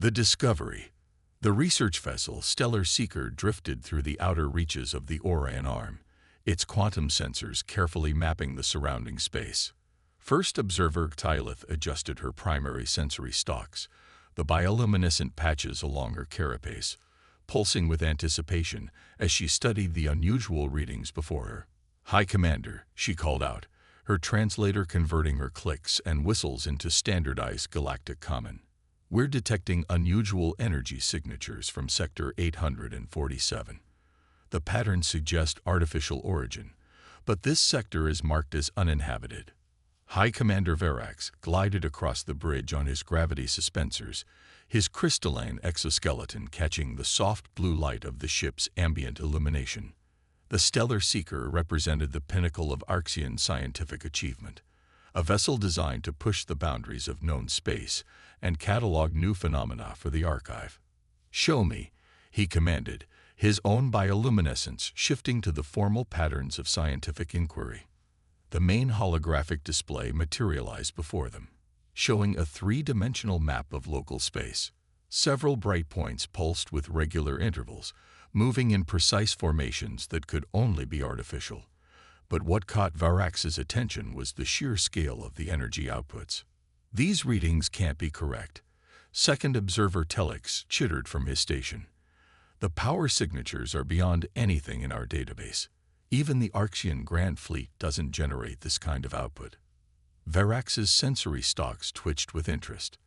The Discovery. The research vessel Stellar Seeker drifted through the outer reaches of the Orion Arm, its quantum sensors carefully mapping the surrounding space. First observer Tylith adjusted her primary sensory stalks, the bioluminescent patches along her carapace, pulsing with anticipation as she studied the unusual readings before her. "High Commander," she called out, her translator converting her clicks and whistles into standardized galactic common. "We're detecting unusual energy signatures from Sector 847. The patterns suggest artificial origin, but this sector is marked as uninhabited." High Commander Verax glided across the bridge on his gravity suspensors, his crystalline exoskeleton catching the soft blue light of the ship's ambient illumination. The Stellar Seeker represented the pinnacle of Arxian scientific achievement, a vessel designed to push the boundaries of known space and catalog new phenomena for the archive. "Show me," he commanded, his own bioluminescence shifting to the formal patterns of scientific inquiry. The main holographic display materialized before them, showing a three-dimensional map of local space. Several bright points pulsed with regular intervals, moving in precise formations that could only be artificial. But what caught Varax's attention was the sheer scale of the energy outputs. "These readings can't be correct," second observer Telix chittered from his station. "The power signatures are beyond anything in our database. Even the Arxian Grand Fleet doesn't generate this kind of output." Varax's sensory stalks twitched with interest.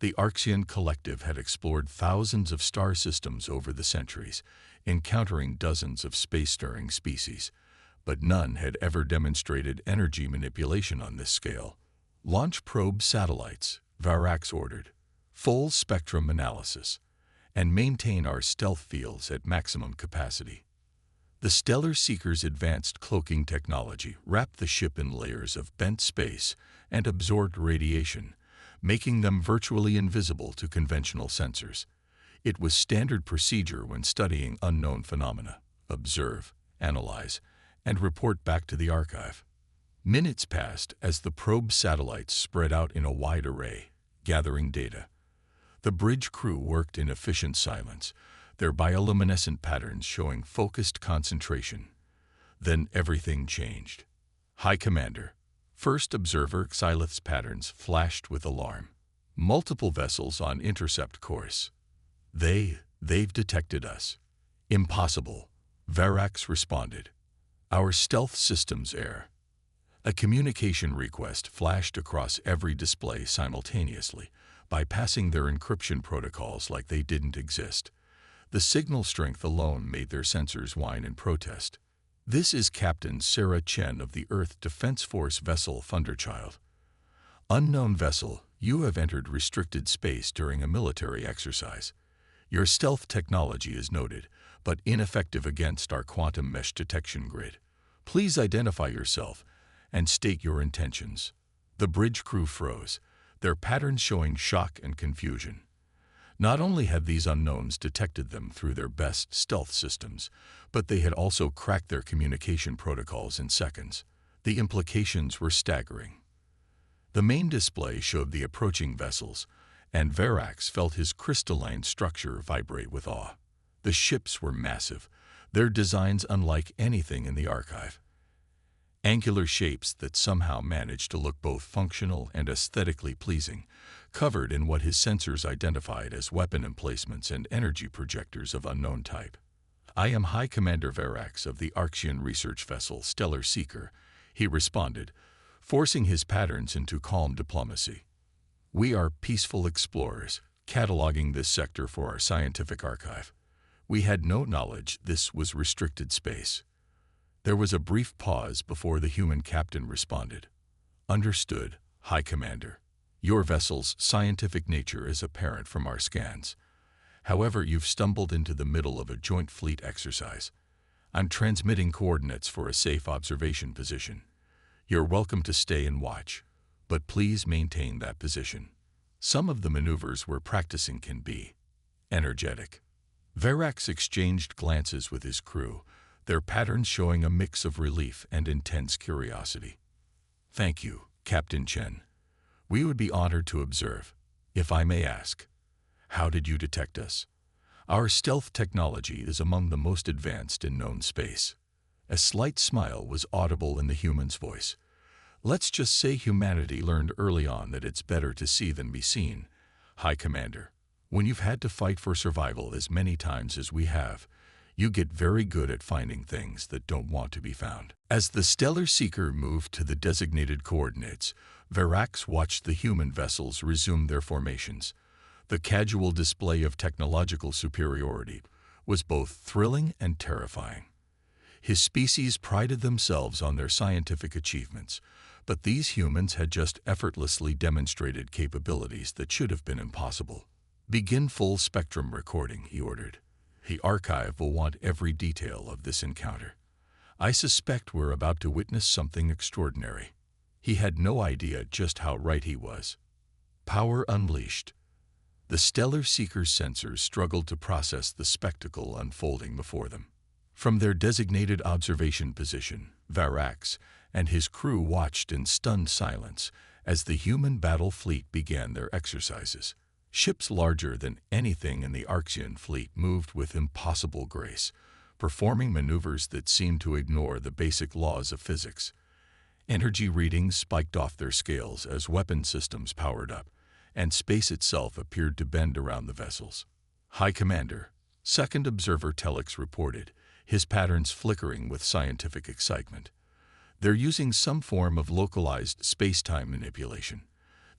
The Arxian Collective had explored thousands of star systems over the centuries, encountering dozens of space-stirring species, but none had ever demonstrated energy manipulation on this scale. "Launch probe satellites," Varax ordered. "Full spectrum analysis, and maintain our stealth fields at maximum capacity." The Stellar Seeker's advanced cloaking technology wrapped the ship in layers of bent space and absorbed radiation, making them virtually invisible to conventional sensors. It was standard procedure when studying unknown phenomena: observe, analyze, and report back to the archive. Minutes passed as the probe satellites spread out in a wide array, gathering data. The bridge crew worked in efficient silence, their bioluminescent patterns showing focused concentration. Then everything changed. "High Commander," first observer Xylith's patterns flashed with alarm. "Multiple vessels on intercept course. They've detected us." "Impossible," Varax responded. "Our stealth systems err." A communication request flashed across every display simultaneously, bypassing their encryption protocols like they didn't exist. The signal strength alone made their sensors whine in protest. "This is Captain Sarah Chen of the Earth Defense Force vessel Thunderchild. Unknown vessel, you have entered restricted space during a military exercise. Your stealth technology is noted, but ineffective against our quantum mesh detection grid. Please identify yourself and state your intentions." The bridge crew froze, their patterns showing shock and confusion. Not only had these unknowns detected them through their best stealth systems, but they had also cracked their communication protocols in seconds. The implications were staggering. The main display showed the approaching vessels, and Varax felt his crystalline structure vibrate with awe. The ships were massive, their designs unlike anything in the archive. Angular shapes that somehow managed to look both functional and aesthetically pleasing, covered in what his sensors identified as weapon emplacements and energy projectors of unknown type. "I am High Commander Varax of the Arxian research vessel Stellar Seeker," he responded, forcing his patterns into calm diplomacy. "We are peaceful explorers, cataloging this sector for our scientific archive. We had no knowledge this was restricted space." There was a brief pause before the human captain responded. "Understood, High Commander. Your vessel's scientific nature is apparent from our scans. However, you've stumbled into the middle of a joint fleet exercise. I'm transmitting coordinates for a safe observation position. You're welcome to stay and watch, but please maintain that position. Some of the maneuvers we're practicing can be energetic." Varax exchanged glances with his crew, their patterns showing a mix of relief and intense curiosity. "Thank you, Captain Chen. We would be honored to observe, if I may ask, How did you detect us? Our stealth technology is among the most advanced in known space. A slight smile was audible in the human's voice. Let's just say humanity learned early on that it's better to see than be seen. High Commander, when you've had to fight for survival as many times as we have, you get very good at finding things that don't want to be found. As the Stellar Seeker moved to the designated coordinates, Verax watched the human vessels resume their formations. The casual display of technological superiority was both thrilling and terrifying. His species prided themselves on their scientific achievements, but these humans had just effortlessly demonstrated capabilities that should have been impossible. Begin full spectrum recording, he ordered. The archive will want every detail of this encounter. I suspect we're about to witness something extraordinary. He had no idea just how right he was. Power unleashed. The Stellar Seeker's sensors struggled to process the spectacle unfolding before them. From their designated observation position, Verax and his crew watched in stunned silence as the human battle fleet began their exercises. Ships larger than anything in the Archean fleet moved with impossible grace, performing maneuvers that seemed to ignore the basic laws of physics. Energy readings spiked off their scales as weapon systems powered up, and space itself appeared to bend around the vessels. High Commander, Second Observer Telex reported, his patterns flickering with scientific excitement. They're using some form of localized space-time manipulation.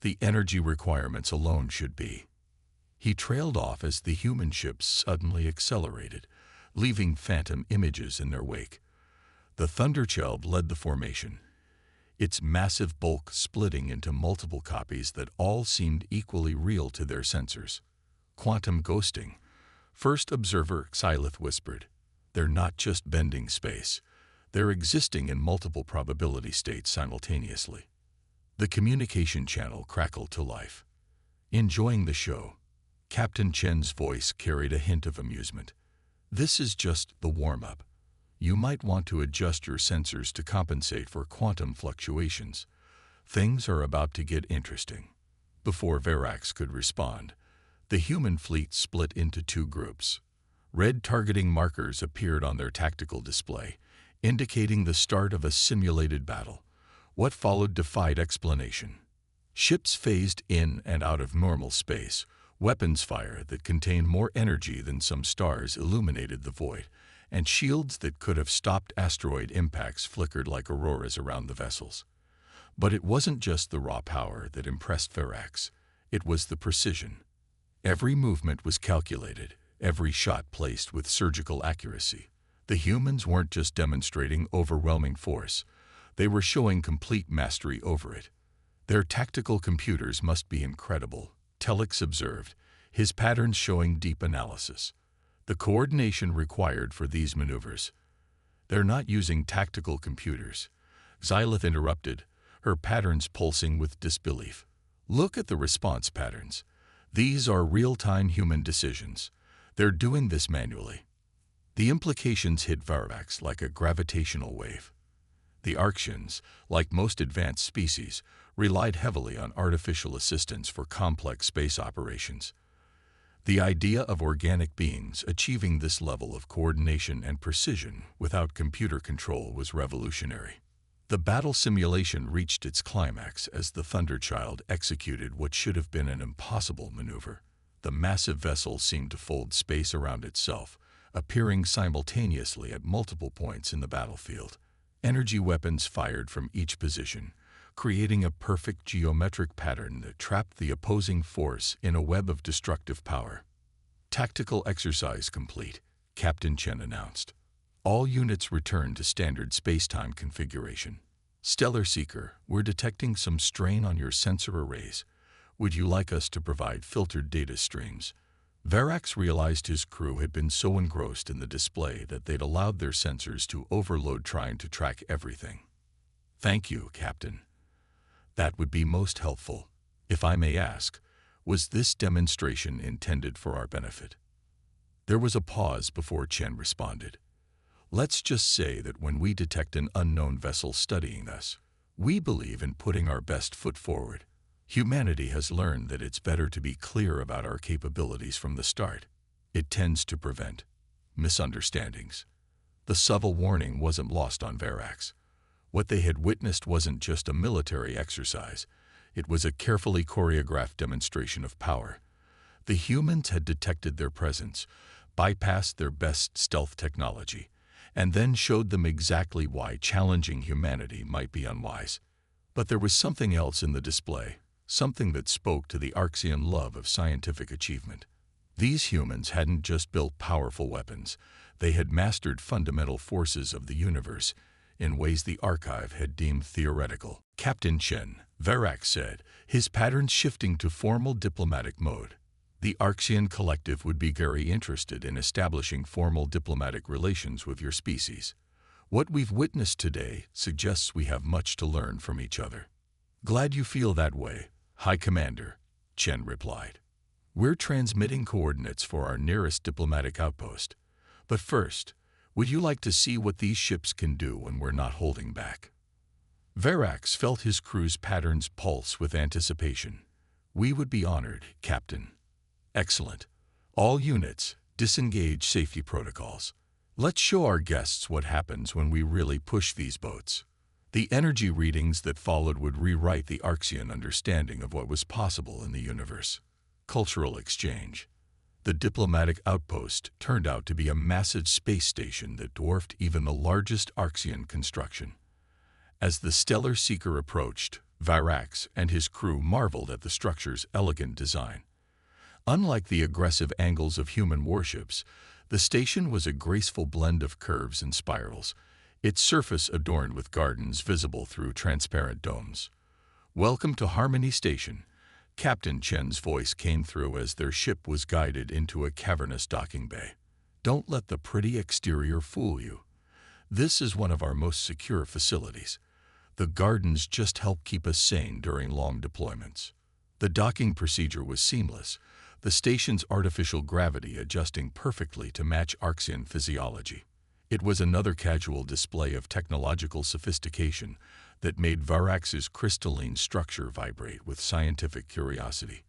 The energy requirements alone should be. He trailed off as the human ships suddenly accelerated, leaving phantom images in their wake. The Thunderchild led the formation, its massive bulk splitting into multiple copies that all seemed equally real to their sensors. Quantum ghosting, First Observer Xylith whispered. They're not just bending space. They're existing in multiple probability states simultaneously. The communication channel crackled to life. Enjoying the show? Captain Chen's voice carried a hint of amusement. This is just the warm-up. You might want to adjust your sensors to compensate for quantum fluctuations. Things are about to get interesting. Before Verax could respond, the human fleet split into two groups. Red targeting markers appeared on their tactical display, indicating the start of a simulated battle. What followed defied explanation. Ships phased in and out of normal space, weapons fire that contained more energy than some stars illuminated the void, and shields that could have stopped asteroid impacts flickered like auroras around the vessels. But it wasn't just the raw power that impressed Verax. It was the precision. Every movement was calculated, every shot placed with surgical accuracy. The humans weren't just demonstrating overwhelming force. They were showing complete mastery over it. Their tactical computers must be incredible, Telex observed, his patterns showing deep analysis. The coordination required for these maneuvers. They're not using tactical computers. Xylith interrupted, her patterns pulsing with disbelief. Look at the response patterns. These are real-time human decisions. They're doing this manually. The implications hit Verax like a gravitational wave. The Archeans, like most advanced species, relied heavily on artificial assistance for complex space operations. The idea of organic beings achieving this level of coordination and precision without computer control was revolutionary. The battle simulation reached its climax as the Thunderchild executed what should have been an impossible maneuver. The massive vessel seemed to fold space around itself, appearing simultaneously at multiple points in the battlefield. Energy weapons fired from each position, creating a perfect geometric pattern that trapped the opposing force in a web of destructive power. Tactical exercise complete, Captain Chen announced. All units returned to standard space-time configuration. Stellar Seeker, we're detecting some strain on your sensor arrays. Would you like us to provide filtered data streams? Verax realized his crew had been so engrossed in the display that they'd allowed their sensors to overload trying to track everything. Thank you, Captain. That would be most helpful. If I may ask, was this demonstration intended for our benefit? There was a pause before Chen responded. Let's just say that when we detect an unknown vessel studying us, we believe in putting our best foot forward. Humanity has learned that it's better to be clear about our capabilities from the start. It tends to prevent misunderstandings. The subtle warning wasn't lost on Verax. What they had witnessed wasn't just a military exercise. It was a carefully choreographed demonstration of power. The humans had detected their presence, bypassed their best stealth technology, and then showed them exactly why challenging humanity might be unwise. But there was something else in the display, something that spoke to the Arxian love of scientific achievement. These humans hadn't just built powerful weapons, they had mastered fundamental forces of the universe in ways the Archive had deemed theoretical. Captain Chen, Verax said, his patterns shifting to formal diplomatic mode. The Arxian Collective would be very interested in establishing formal diplomatic relations with your species. What we've witnessed today suggests we have much to learn from each other. Glad you feel that way, High Commander, Chen replied. We're transmitting coordinates for our nearest diplomatic outpost. But first, would you like to see what these ships can do when we're not holding back? Verax felt his crew's patterns pulse with anticipation. We would be honored, Captain. Excellent. All units, disengage safety protocols. Let's show our guests what happens when we really push these boats. The energy readings that followed would rewrite the Arxian understanding of what was possible in the universe. Cultural exchange. The diplomatic outpost turned out to be a massive space station that dwarfed even the largest Arxian construction. As the stellar seeker approached, Verax and his crew marveled at the structure's elegant design. Unlike the aggressive angles of human warships, the station was a graceful blend of curves and spirals, its surface adorned with gardens visible through transparent domes. Welcome to Harmony Station. Captain Chen's voice came through as their ship was guided into a cavernous docking bay. Don't let the pretty exterior fool you. This is one of our most secure facilities. The gardens just help keep us sane during long deployments. The docking procedure was seamless, the station's artificial gravity adjusting perfectly to match Arxian physiology. It was another casual display of technological sophistication that made Verax's crystalline structure vibrate with scientific curiosity.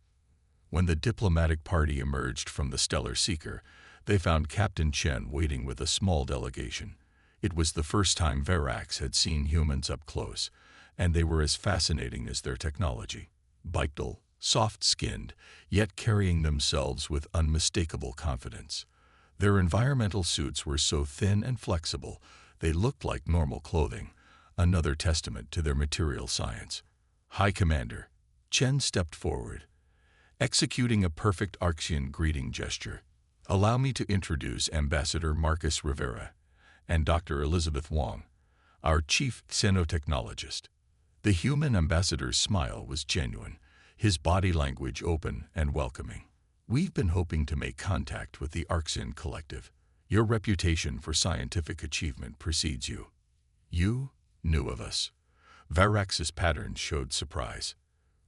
When the diplomatic party emerged from the stellar seeker, they found Captain Chen waiting with a small delegation. It was the first time Verax had seen humans up close, and they were as fascinating as their technology. Bipedal, soft-skinned, yet carrying themselves with unmistakable confidence. Their environmental suits were so thin and flexible, they looked like normal clothing, another testament to their material science. High Commander, Chen stepped forward, executing a perfect Arxian greeting gesture. Allow me to introduce Ambassador Marcus Rivera and Dr. Elizabeth Wong, our chief xenotechnologist. The human ambassador's smile was genuine, his body language open and welcoming. We've been hoping to make contact with the Arxian Collective. Your reputation for scientific achievement precedes you. You knew of us. Verax's patterns showed surprise.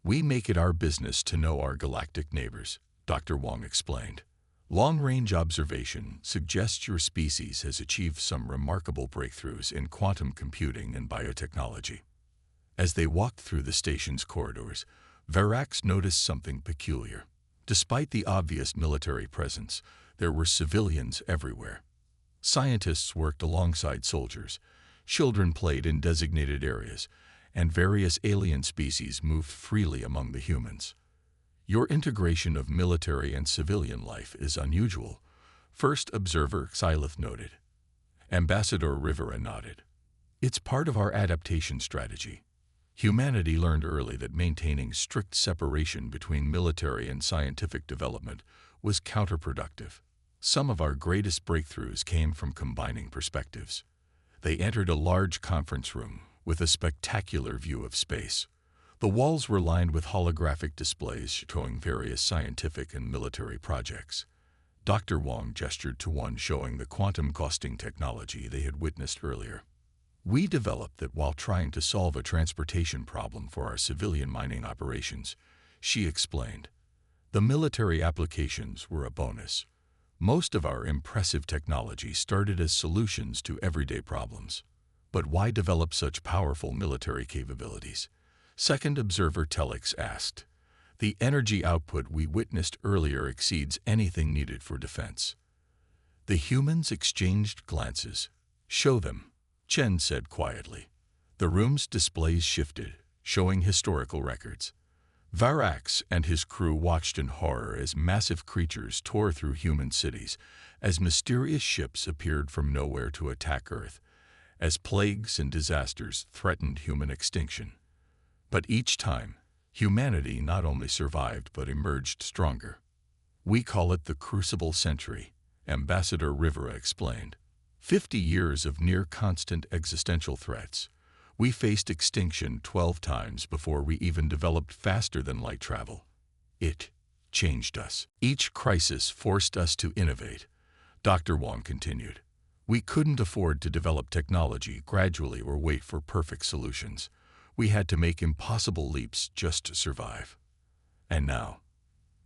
We make it our business to know our galactic neighbors, Dr. Wong explained. Long-range observation suggests your species has achieved some remarkable breakthroughs in quantum computing and biotechnology. As they walked through the station's corridors, Verax noticed something peculiar. Despite the obvious military presence, there were civilians everywhere. Scientists worked alongside soldiers, children played in designated areas, and various alien species moved freely among the humans. Your integration of military and civilian life is unusual, First Observer Xylith noted. Ambassador Rivera nodded. It's part of our adaptation strategy. Humanity learned early that maintaining strict separation between military and scientific development was counterproductive. Some of our greatest breakthroughs came from combining perspectives. They entered a large conference room with a spectacular view of space. The walls were lined with holographic displays showing various scientific and military projects. Dr. Wong gestured to one showing the quantum ghosting technology they had witnessed earlier. We developed that while trying to solve a transportation problem for our civilian mining operations, she explained. The military applications were a bonus. Most of our impressive technology started as solutions to everyday problems. But why develop such powerful military capabilities? Second observer Telex asked. The energy output we witnessed earlier exceeds anything needed for defense. The humans exchanged glances. Show them, Chen said quietly. The room's displays shifted, showing historical records. Varax and his crew watched in horror as massive creatures tore through human cities, as mysterious ships appeared from nowhere to attack Earth, as plagues and disasters threatened human extinction. But each time, humanity not only survived but emerged stronger. We call it the Crucible Century, Ambassador Rivera explained. 50 years of near-constant existential threats. We faced extinction 12 times before we even developed faster-than-light travel. It changed us. Each crisis forced us to innovate, Dr. Wong continued. We couldn't afford to develop technology gradually or wait for perfect solutions. We had to make impossible leaps just to survive. And now?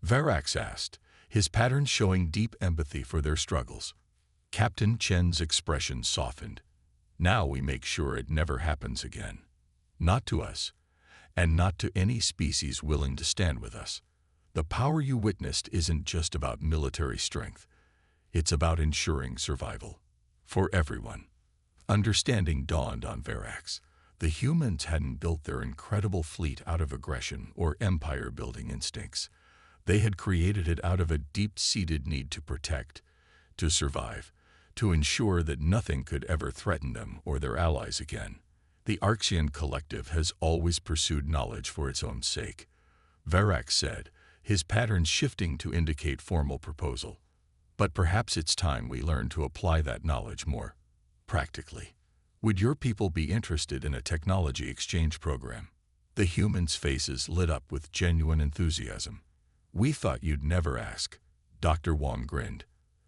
Varax asked, his patterns showing deep empathy for their struggles. Captain Chen's expression softened. Now we make sure it never happens again. Not to us, and not to any species willing to stand with us. The power you witnessed isn't just about military strength. It's about ensuring survival. For everyone. Understanding dawned on Varax. The humans hadn't built their incredible fleet out of aggression or empire-building instincts. They had created it out of a deep-seated need to protect, to survive, to ensure that nothing could ever threaten them or their allies again. The Arxian collective has always pursued knowledge for its own sake, Varax said, his patterns shifting to indicate formal proposal. But perhaps it's time we learn to apply that knowledge more practically. Would your people be interested in a technology exchange program? The humans' faces lit up with genuine enthusiasm. We thought you'd never ask, Dr. Wong grinned.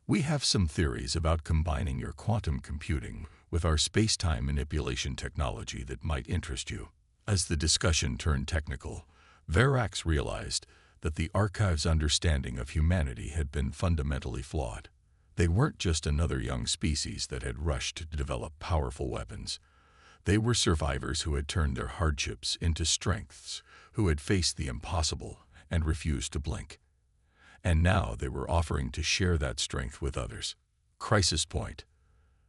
We have some theories about combining your quantum computing with our space-time manipulation technology that might interest you. As the discussion turned technical, Varax realized that the Archive's understanding of humanity had been fundamentally flawed. They weren't just another young species that had rushed to develop powerful weapons. They were survivors who had turned their hardships into strengths, who had faced the impossible and refused to blink. And now they were offering to share that strength with others. Crisis point.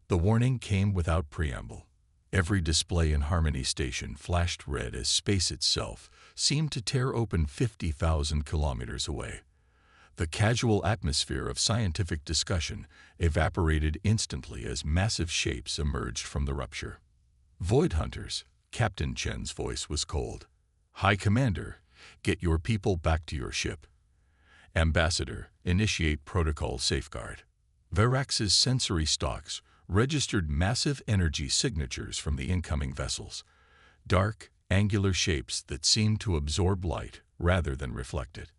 The warning came without preamble. Every display in Harmony Station flashed red as space itself seemed to tear open 50,000 kilometers away. The casual atmosphere of scientific discussion evaporated instantly as massive shapes emerged from the rupture. Void Hunters, Captain Chen's voice was cold. High Commander, get your people back to your ship. Ambassador, initiate protocol safeguard. Varax's sensory stalks registered massive energy signatures from the incoming vessels. Dark, angular shapes that seemed to absorb light rather than reflect it.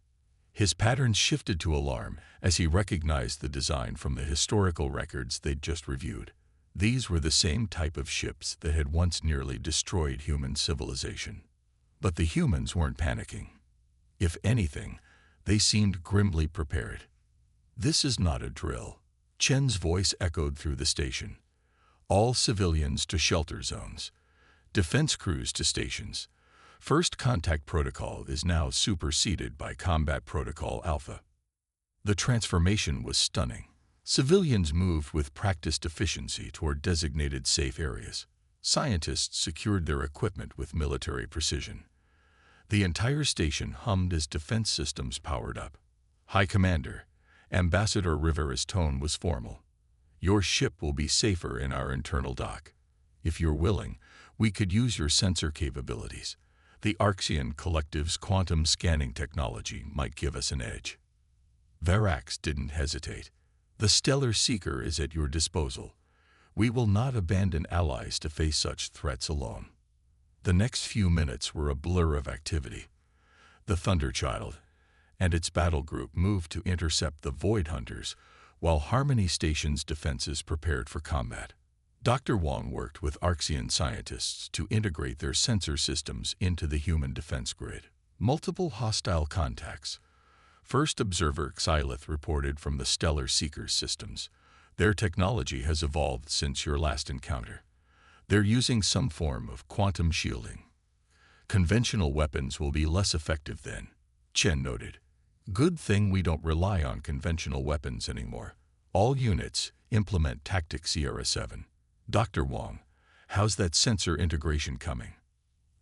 His patterns shifted to alarm as he recognized the design from the historical records they'd just reviewed. These were the same type of ships that had once nearly destroyed human civilization. But the humans weren't panicking. If anything, they seemed grimly prepared. This is not a drill. Chen's voice echoed through the station. All civilians to shelter zones. Defense crews to stations. First Contact Protocol is now superseded by Combat Protocol Alpha. The transformation was stunning. Civilians moved with practiced efficiency toward designated safe areas. Scientists secured their equipment with military precision. The entire station hummed as defense systems powered up. High Commander, Ambassador Rivera's tone was formal. Your ship will be safer in our internal dock. If you're willing, we could use your sensor capabilities. The Arxian Collective's quantum scanning technology might give us an edge. Varax didn't hesitate. The Stellar Seeker is at your disposal. We will not abandon allies to face such threats alone. The next few minutes were a blur of activity. The Thunderchild and its battle group moved to intercept the Void Hunters, while Harmony Station's defenses prepared for combat. Dr. Wong worked with Arxian scientists to integrate their sensor systems into the human defense grid. Multiple hostile contacts. First observer Xylith reported from the Stellar Seeker's systems. Their technology has evolved since your last encounter. They're using some form of quantum shielding. Conventional weapons will be less effective then, Chen noted. Good thing we don't rely on conventional weapons anymore. All units implement Tactic Sierra 7. Dr. Wong, how's that sensor integration coming?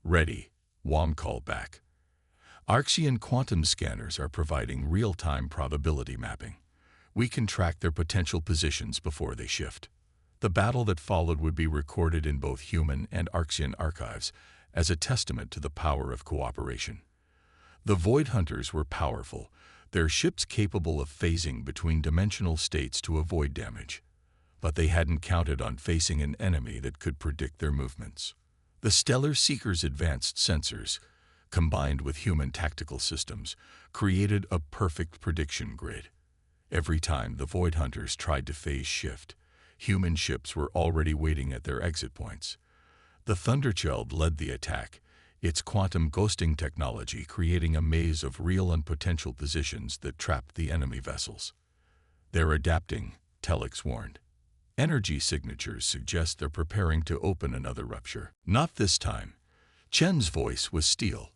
Ready, Wong called back. Arxian quantum scanners are providing real-time probability mapping. We can track their potential positions before they shift. The battle that followed would be recorded in both human and Arxian archives as a testament to the power of cooperation. The Void Hunters were powerful, their ships capable of phasing between dimensional states to avoid damage. But they hadn't counted on facing an enemy that could predict their movements. The Stellar Seeker's advanced sensors, combined with human tactical systems, created a perfect prediction grid. Every time the Void Hunters tried to phase shift, human ships were already waiting at their exit points. The Thunderchild led the attack, its quantum ghosting technology creating a maze of real and potential positions that trapped the enemy vessels. They're adapting, Telex warned. Energy signatures suggest they're preparing to open another rupture. Not this time. Chen's voice was steel.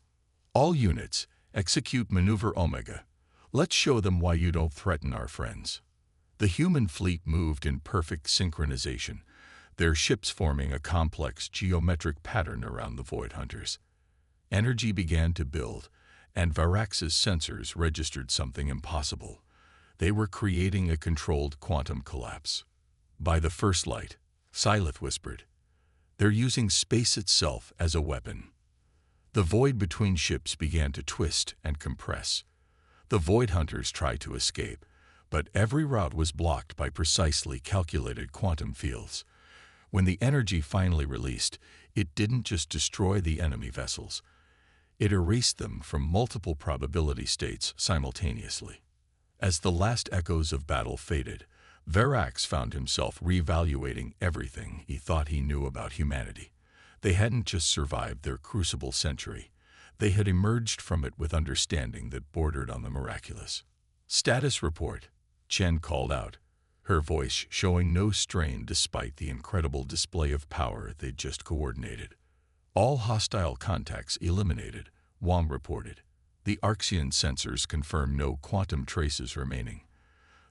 All units, execute Maneuver Omega. Let's show them why you don't threaten our friends. The human fleet moved in perfect synchronization, their ships forming a complex geometric pattern around the Void Hunters. Energy began to build, and Varax's sensors registered something impossible. They were creating a controlled quantum collapse. By the first light, Silith whispered, they're using space itself as a weapon. The void between ships began to twist and compress. The Void Hunters tried to escape, but every route was blocked by precisely calculated quantum fields. When the energy finally released, it didn't just destroy the enemy vessels. It erased them from multiple probability states simultaneously. As the last echoes of battle faded, Varax found himself reevaluating everything he thought he knew about humanity. They hadn't just survived their crucible century. They had emerged from it with understanding that bordered on the miraculous. Status report, Chen called out, her voice showing no strain despite the incredible display of power they'd just coordinated. All hostile contacts eliminated, Wong reported. The Arxian sensors confirm no quantum traces remaining.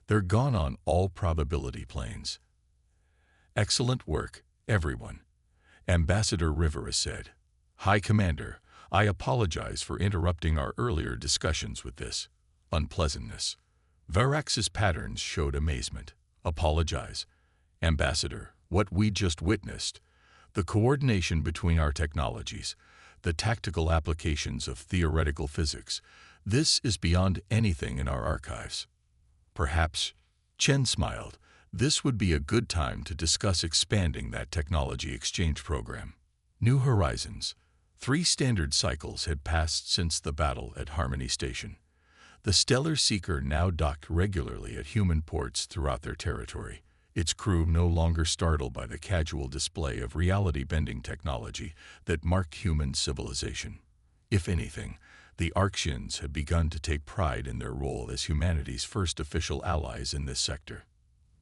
They're gone on all probability planes. Excellent work, everyone, Ambassador Rivera said. High Commander, I apologize for interrupting our earlier discussions with this unpleasantness. Varax's patterns showed amazement. Apologize, Ambassador, what we just witnessed, the coordination between our technologies, the tactical applications of theoretical physics, this is beyond anything in our archives. Perhaps, Chen smiled, this would be a good time to discuss expanding that technology exchange program. New Horizons. 3 standard cycles had passed since the battle at Harmony Station. The Stellar Seeker now docked regularly at human ports throughout their territory, its crew no longer startled by the casual display of reality-bending technology that marked human civilization. If anything, the Arxians had begun to take pride in their role as humanity's first official allies in this sector.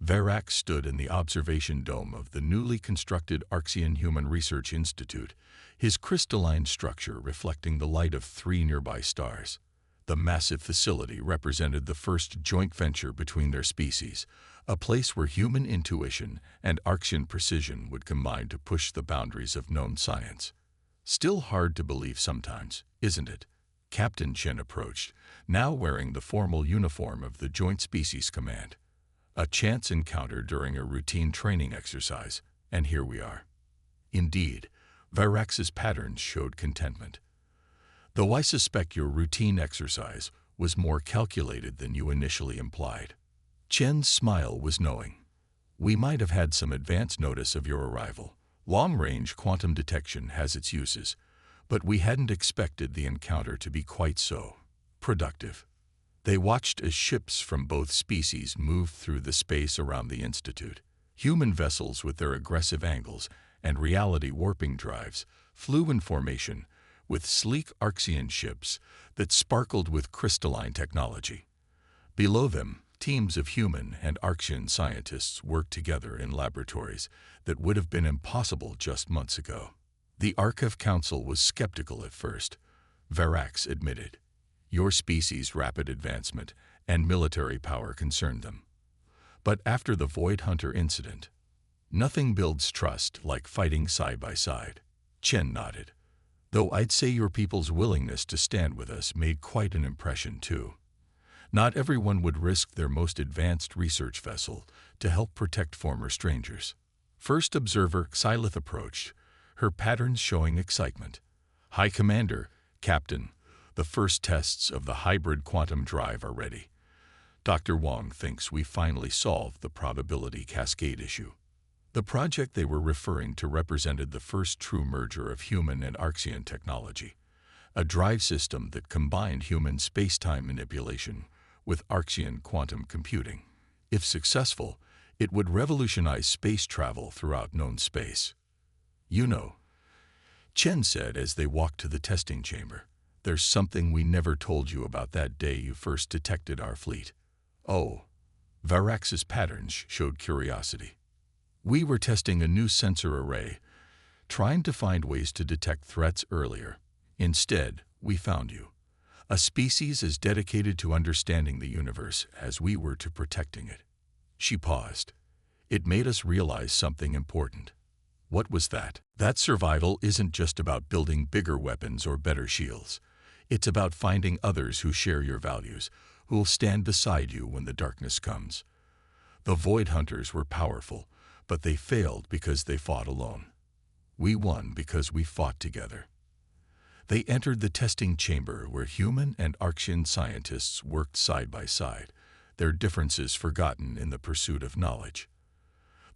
Varax stood in the observation dome of the newly constructed Arxian Human Research Institute, his crystalline structure reflecting the light of 3 nearby stars. The massive facility represented the first joint venture between their species, a place where human intuition and Arxian precision would combine to push the boundaries of known science. Still hard to believe sometimes, isn't it? Captain Chen approached, now wearing the formal uniform of the Joint Species Command. A chance encounter during a routine training exercise, and here we are. Indeed, Varax's patterns showed contentment. Though I suspect your routine exercise was more calculated than you initially implied. Chen's smile was knowing. We might have had some advance notice of your arrival. Long-range quantum detection has its uses, but we hadn't expected the encounter to be quite so productive. They watched as ships from both species moved through the space around the Institute. Human vessels with their aggressive angles and reality warping drives flew in formation with sleek Arxian ships that sparkled with crystalline technology. Below them, teams of human and Arxian scientists worked together in laboratories that would have been impossible just months ago. The Archive Council was skeptical at first, Varax admitted. Your species' rapid advancement and military power concerned them. But after the Void Hunter incident, nothing builds trust like fighting side by side. Chen nodded. Though I'd say your people's willingness to stand with us made quite an impression too. Not everyone would risk their most advanced research vessel to help protect former strangers. First observer Xylith approached, her patterns showing excitement. High Commander, Captain, the first tests of the hybrid quantum drive are ready. Dr. Wong thinks we finally solved the probability cascade issue. The project they were referring to represented the first true merger of human and Arxian technology, a drive system that combined human space-time manipulation with Arxian quantum computing. If successful, it would revolutionize space travel throughout known space. You know, Chen said as they walked to the testing chamber, there's something we never told you about that day you first detected our fleet. Oh, Varax's patterns showed curiosity. We were testing a new sensor array, trying to find ways to detect threats earlier. Instead, we found you, a species as dedicated to understanding the universe as we were to protecting it. She paused. It made us realize something important. What was that? That survival isn't just about building bigger weapons or better shields. It's about finding others who share your values, who'll stand beside you when the darkness comes. The Void Hunters were powerful, but they failed because they fought alone. We won because we fought together. They entered the testing chamber where human and Arxian scientists worked side by side, their differences forgotten in the pursuit of knowledge.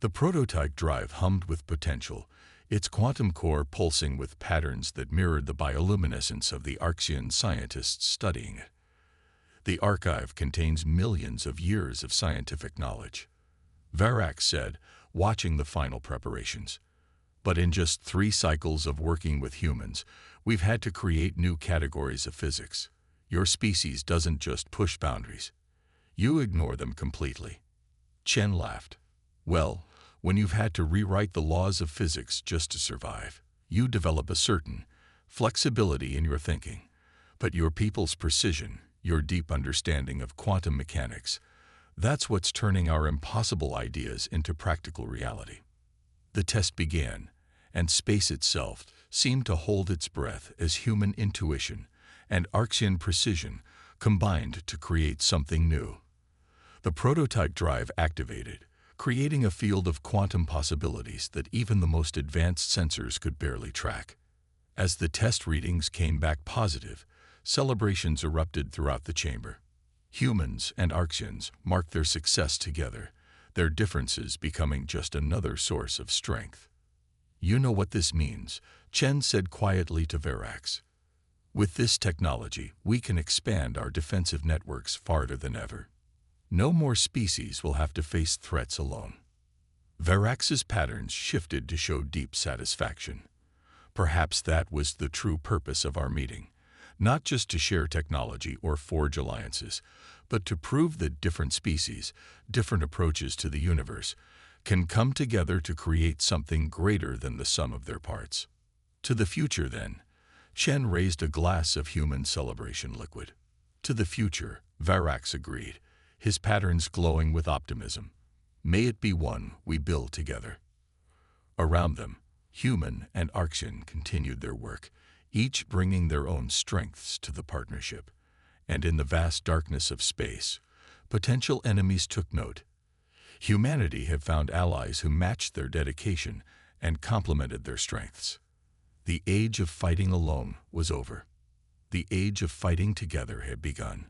The prototype drive hummed with potential, its quantum core pulsing with patterns that mirrored the bioluminescence of the Arxian scientists studying it. The archive contains millions of years of scientific knowledge, Varax said, watching the final preparations. But in just 3 cycles of working with humans, we've had to create new categories of physics. Your species doesn't just push boundaries. You ignore them completely. Chen laughed. Well, when you've had to rewrite the laws of physics just to survive, you develop a certain flexibility in your thinking. But your people's precision, your deep understanding of quantum mechanics, that's what's turning our impossible ideas into practical reality. The test began, and space itself seemed to hold its breath as human intuition and Arxian precision combined to create something new. The prototype drive activated, creating a field of quantum possibilities that even the most advanced sensors could barely track. As the test readings came back positive, celebrations erupted throughout the chamber. Humans and Arxians marked their success together, their differences becoming just another source of strength. You know what this means, Chen said quietly to Varax. With this technology, we can expand our defensive networks farther than ever. No more species will have to face threats alone. Varax's patterns shifted to show deep satisfaction. Perhaps that was the true purpose of our meeting. Not just to share technology or forge alliances, but to prove that different species, different approaches to the universe, can come together to create something greater than the sum of their parts. To the future, then, Chen raised a glass of human celebration liquid. To the future, Varax agreed, his patterns glowing with optimism. May it be one we build together. Around them, human and Arxian continued their work, each bringing their own strengths to the partnership. And in the vast darkness of space, potential enemies took note. Humanity had found allies who matched their dedication and complemented their strengths. The age of fighting alone was over. The age of fighting together had begun.